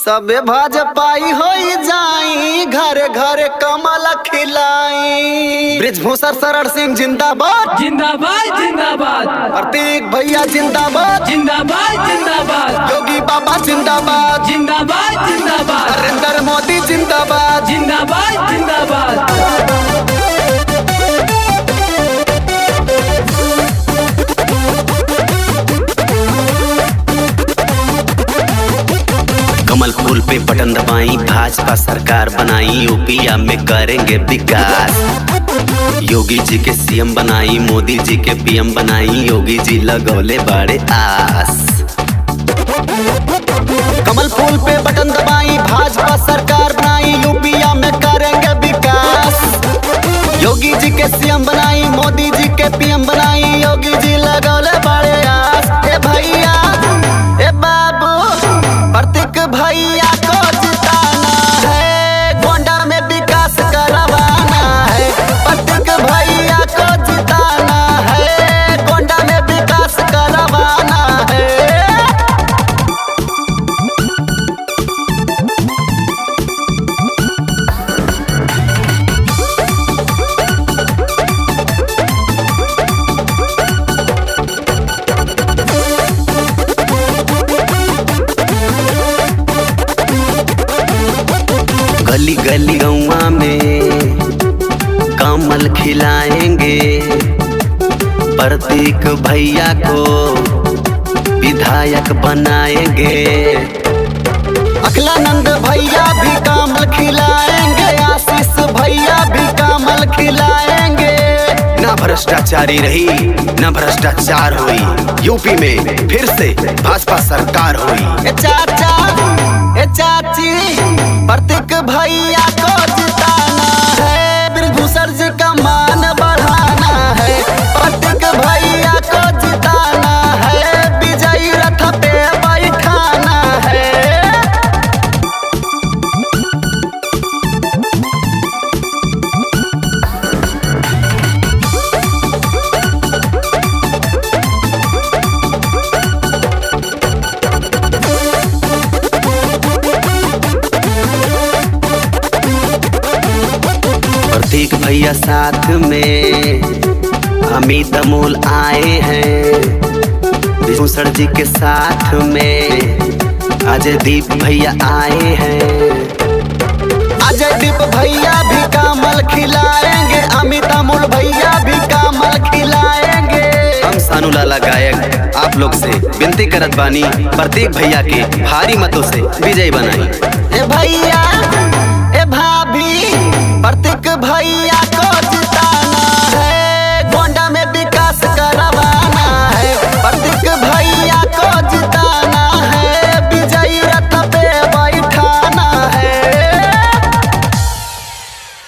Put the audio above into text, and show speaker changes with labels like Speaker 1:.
Speaker 1: सबे भाजपाई हो जाई, घर घर कमल खिलाई। ब्रिजभूषण शरण सिंह जिंदाबाद
Speaker 2: जिंदाबाद जिंदाबाद।
Speaker 1: प्रतीक भैया जिंदाबाद
Speaker 2: जिंदाबाद जिंदाबाद।
Speaker 1: योगी बाबा जिंदाबाद
Speaker 2: जिंदाबाद जिंदाबाद।
Speaker 1: नरेंद्र मोदी जिंदाबाद
Speaker 2: जिंदाबाद जिंदाबाद।
Speaker 3: कमल फूल पे बटन दबाई, भाजपा सरकार बनाई, यूपीया में करेंगे विकास। योगी जी के सीएम बनाई, मोदी जी के पीएम बनाई, योगी जी लगौले बड़े आस।
Speaker 1: कमल फूल पे बटन दबाई, भाजपा सरकार बनाई, यूपीया में करेंगे विकास। योगी जी के सीएम बनाई, मोदी जी के पीएम बनाई, योगी जी लगौले बड़े आस। ए भैया ए बाबू प्रतीक भैया को जिताना है, गोंडा में विकास करवाना है। प्रतीक भैया को जिताना है, गोंडा में विकास करवाना है।
Speaker 3: गली गली गौवा में कमल खिलाएंगे, प्रतीक भैया को विधायक बनाएंगे।
Speaker 1: अखिलानंद भैया भी कमल खिलाएंगे, आशीष भैया भी कमल खिलाएंगे।
Speaker 3: ना भ्रष्टाचारी रही ना भ्रष्टाचार हुई, यूपी में फिर से भाजपा सरकार हुई।
Speaker 1: ए चाचा ए चाची प्रतीक भैया को जिताना है, ब्रिजभूषण जी का मान बढ़ाना है। प्रतीक भैया को जिताना है, विजयी रथ पे बैठाना है।
Speaker 3: प्रतीक भैया साथ में अमित अमोल आए हैं, भूषण जी के साथ में अजय दीप भैया आए हैं।
Speaker 1: अजय दीप भैया भी कमल खिलाएंगे, अमित अमोल भैया भी कमल खिलाएंगे।
Speaker 3: हम सानू लाला गायक आप लोग से विनती करत बानी, प्रतीक भैया के भारी मतों से विजयी बनाई।
Speaker 1: ए भैया